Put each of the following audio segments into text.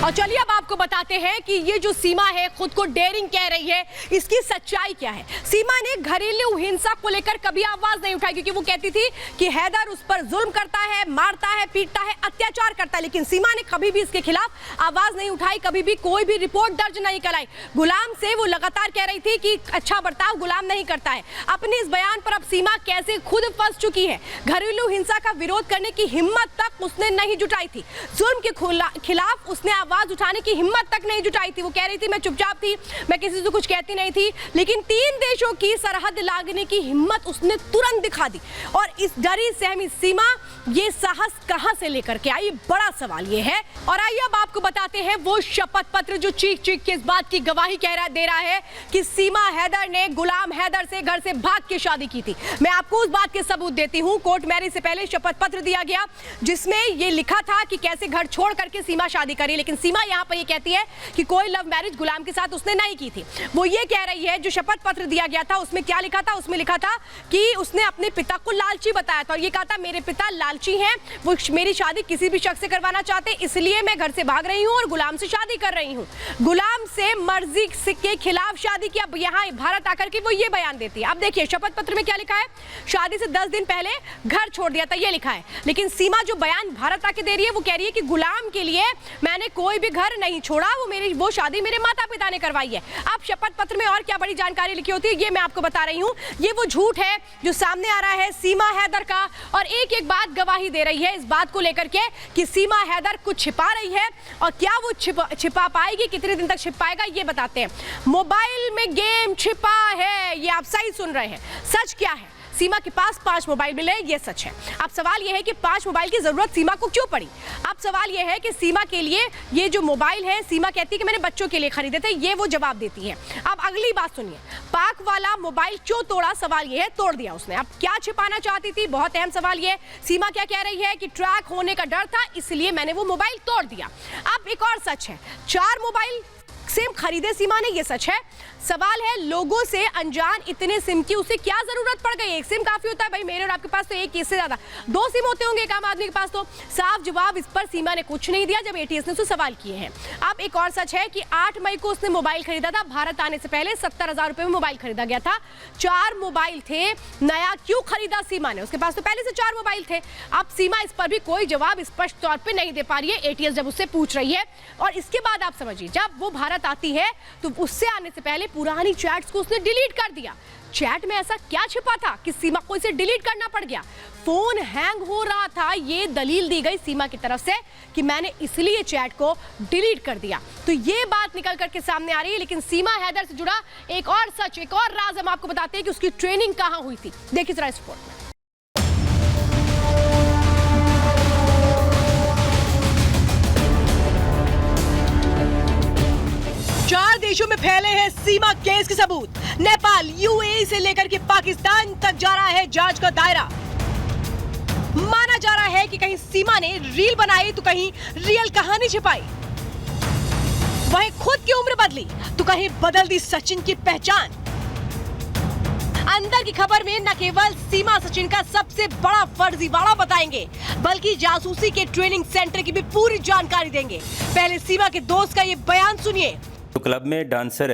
और चलिए अब आपको बताते हैं कि ये जो सीमा है खुद को डेयरिंग कह रही है, इसकी सच्चाई क्या है। सीमा ने घरेलू हिंसा को लेकर कभी आवाज नहीं उठाई, क्योंकि वो कहती थी कि हैदर उस पर जुल्म करता है, मारता है, पीटता है, अत्याचार करता है, लेकिन सीमा ने कभी भी इसके खिलाफ आवाज नहीं उठाई, कभी भी कोई भी रिपोर्ट दर्ज नहीं कराई। गुलाम से वो लगातार कह रही थी कि अच्छा बर्ताव गुलाम नहीं करता है। अपने इस बयान पर अब सीमा कैसे खुद फंस चुकी है। घरेलू हिंसा का विरोध करने की हिम्मत तक उसने नहीं जुटाई थी, जुल्म के खिलाफ उसने आवाज उठाने की हिम्मत तक नहीं जुटाई थी। वो कह रही थी मैं चुपचाप थी, मैं किसी से कुछ कहती नहीं थी, लेकिन 3 देशों की सरहद लागने की हिम्मत उसने तुरंत दिखा दी। और इस डरी सहमी सीमा ये साहस कहां से लेकर के आई, बड़ा सवाल ये है। और आइए अब आपको बताते हैं वो शपथ पत्र जो चीख चीख के इस बात की गवाही दे रहा है कि सीमा हैदर ने गुलाम हैदर से घर से भाग के शादी की थी। मैं आपको उस बात के सबूत देती हूं। कोर्ट मैरिज से पहले शपथ पत्र दिया गया जिसमें ये लिखा था कि कैसे घर छोड़ करके सीमा शादी करी, लेकिन सीमा यहां पर ये कहती है कि कोई लव मैरिज गुलाम के साथ उसने नहीं की थी। वो ये कह रही है जो शपथ पत्र दिया गया था उसमें क्या लिखा था, उसमें लिखा था कि उसने अपने पिता को लालची बताया था और ये कहा था मेरे पिता लालची हैं, वो मेरी शादी किसी भी शख्स से करवाना चाहते, इसलिए मैं घर से भाग रही हूं और गुलाम से शादी कर रही हूं। गुलाम से मर्जी के खिलाफ शादी की। अब यहां भारत आकर के वो ये बयान देती है। अब देखिए शपथ पत्र में क्या लिखा है, शादी से 10 दिन पहले घर छोड़ दिया था, ये लिखा है। लेकिन सीमा जो बयान भारत आके दे रही है वो कह रही है कि गुलाम के लिए मैंने कोई भी घर नहीं छोड़ा, वो शादी मेरे माता पिता ने करवाई है। अब शपथ पत्र में और क्या बड़ी जानकारी लिखी होती है ये मैं आपको बता रही हूँ। ये वो झूठ है जो सामने आ रहा है सीमा हैदर का, और एक एक बात गवाही दे रही है इस बात को लेकर के कि सीमा हैदर कुछ छिपा रही है, और क्या वो छिपा पाएगी, कितने दिन तक छिप पाएगा ये बताते हैं। मोबाइल में गेम छिपा है, ये आप सही सुन रहे हैं। सच क्या है, सीमा के पास 5 मोबाइल मिले, ये सच है। अब सवाल यह है कि 5 मोबाइल की जरूरत सीमा को क्यों पड़ी। अब सवाल यह है कि सीमा के लिए ये जो मोबाइल है, सीमा कहती है कि मैंने बच्चों के लिए खरीदे थे, ये वो जवाब देती है। अब अगली बात सुनिए, पाक वाला मोबाइल क्यों तोड़ा, सवाल यह है, तोड़ दिया उसने। अब क्या छिपाना चाहती थी, बहुत अहम सवाल ये। सीमा क्या कह रही है कि ट्रैक होने का डर था इसलिए मैंने वो मोबाइल तोड़ दिया। अब एक और सच है, 4 मोबाइल सिम खरीदे सीमा ने, ये सच है। सवाल है लोगों से अनजान इतने सिम की उसे क्या जरूरत पड़ गई, एक सिम काफी होता है भाई, मेरे और आपके पास तो एक, इससे ज्यादा 2 सिम होते होंगे एक आम आदमी के पास। तो साफ जवाब इस पर सीमा ने कुछ नहीं दिया जब एटीएस ने उससे सवाल किए हैं। अब एक और सच है कि 8 मई को उसने मोबाइल खरीदा था, भारत आने से पहले 70,000 रुपए में मोबाइल खरीदा गया था। 4 मोबाइल थे, नया क्यों खरीदा सीमा ने, उसके पास तो पहले से 4 मोबाइल थे। अब सीमा इस पर भी कोई जवाब स्पष्ट तौर पर नहीं दे पा रही है, एटीएस जब उससे पूछ रही है। और इसके बाद आप समझिए जब वो भारत आती है तो उससे आने से पहले पुरानी चैट्स को उसने डिलीट कर दिया। चैट में ऐसा क्या छिपा था कि सीमा को इसे डिलीट करना पड़ गया। फोन हैंग हो रहा था, ये दलील दी गई सीमा की तरफ से कि मैंने इसलिए चैट को डिलीट कर दिया। तो ये बात निकल करके सामने आ रही है। लेकिन सीमा हैदर से जुड़ा एक और सच, एक और राज हम आपको बताते हैं कि उसकी ट्रेनिंग कहां हुई थी। देखिए जरा इस रिपोर्ट में। 4 देशों में फैले हैं सीमा केस के सबूत। नेपाल, यूएई से लेकर के पाकिस्तान तक जा रहा है जांच का दायरा। माना जा रहा है कि कहीं सीमा ने रील बनाई तो कहीं रियल कहानी छिपाई, वहीं खुद की उम्र बदली तो कहीं बदल दी सचिन की पहचान। अंदर की खबर में न केवल सीमा सचिन का सबसे बड़ा फर्जीवाड़ा बताएंगे, बल्कि जासूसी के ट्रेनिंग सेंटर की भी पूरी जानकारी देंगे। पहले सीमा के दोस्त का ये बयान सुनिए। तो क्लब में डांसर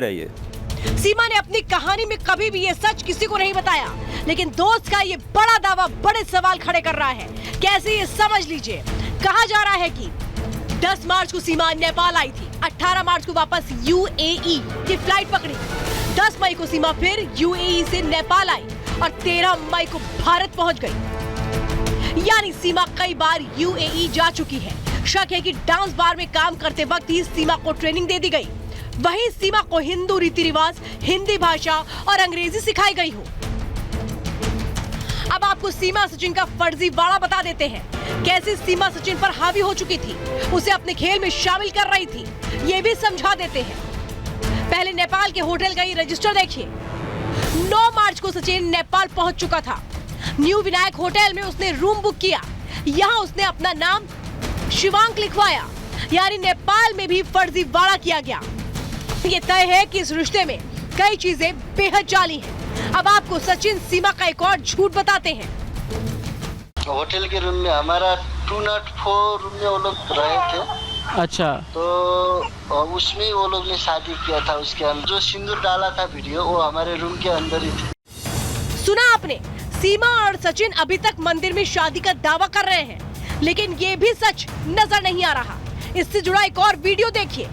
है ये। सीमा ने अपनी कहानी में कभी भी ये सच किसी को नहीं बताया, लेकिन दोस्त का ये बड़ा दावा बड़े सवाल खड़े कर रहा है। कैसे, ये समझ लीजिए। कहा जा रहा है कि 10 मार्च को सीमा नेपाल आई थी, 18 मार्च को वापस यूएई की फ्लाइट पकड़ी, 10 मई को सीमा फिर यूएई से नेपाल आई और 13 मई को भारत पहुंच गई। यानी सीमा कई बार यूएई जा चुकी है। शक है कि डांस बार में काम करते वक्त ही सीमा को ट्रेनिंग दे दी गई, वहीं सीमा को हिंदू रीति रिवाज, हिंदी भाषा और अंग्रेजी सिखाई गई हो। अब आपको सीमा सचिन का फर्जीवाड़ा बता देते हैं। कैसे सीमा सचिन पर हावी हो चुकी थी, उसे अपने खेल में शामिल कर रही थी, ये भी समझा देते हैं। पहले नेपाल के होटल का ये रजिस्टर देखिए। 9 मार्च को सचिन नेपाल पहुंच चुका था। न्यू विनायक होटल में उसने रूम बुक किया, यहाँ उसने अपना नाम शिवांक लिखवाया। यानी नेपाल में भी फर्जीवाड़ा किया गया। ये तय है कि इस रिश्ते में कई चीजें बेहद जाली हैं। अब आपको सचिन सीमा का एक और झूठ बताते हैं। होटल के रूम में हमारा 204 रूम में वो लोग रहे थे। अच्छा। तो उसमें वो लोग ने शादी किया था। उसके अंदर जो सिंदूर डाला था वीडियो, वो हमारे रूम के अंदर ही थी। सुना आपने, सीमा और सचिन अभी तक मंदिर में शादी का दावा कर रहे हैं, लेकिन ये भी सच नजर नहीं आ रहा। इससे जुड़ा एक और वीडियो देखिए।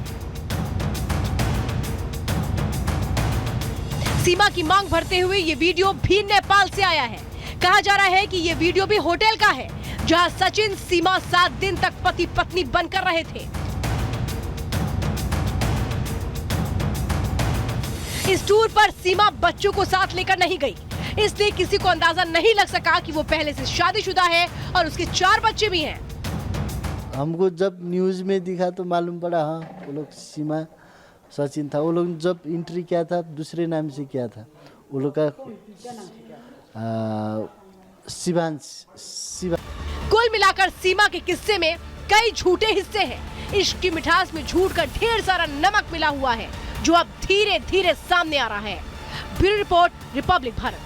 सीमा की मांग भरते हुए ये वीडियो भी नेपाल से आया है। कहा जा रहा है कि ये वीडियो भी होटल का है, जहां सचिन सीमा 7 दिन तक पति पत्नी बनकर रहे थे। इस टूर पर सीमा बच्चों को साथ लेकर नहीं गई, इसलिए किसी को अंदाजा नहीं लग सका कि वो पहले से शादीशुदा है और उसके 4 बच्चे भी हैं। हमको जब न्यूज़ में दिखा तो मालूम पड़ा, हाँ वो लोग सीमा सचिन था। वो लोग जब एंट्री किया था दूसरे नाम से किया था। वो लोग का शिवांश। कुल मिलाकर सीमा के किस्से में कई झूठे हिस्से हैं। इश्क की मिठास में झूठ का ढेर सारा नमक मिला हुआ है, जो अब धीरे धीरे सामने आ रहा है। Bureau report, Republic Bharat.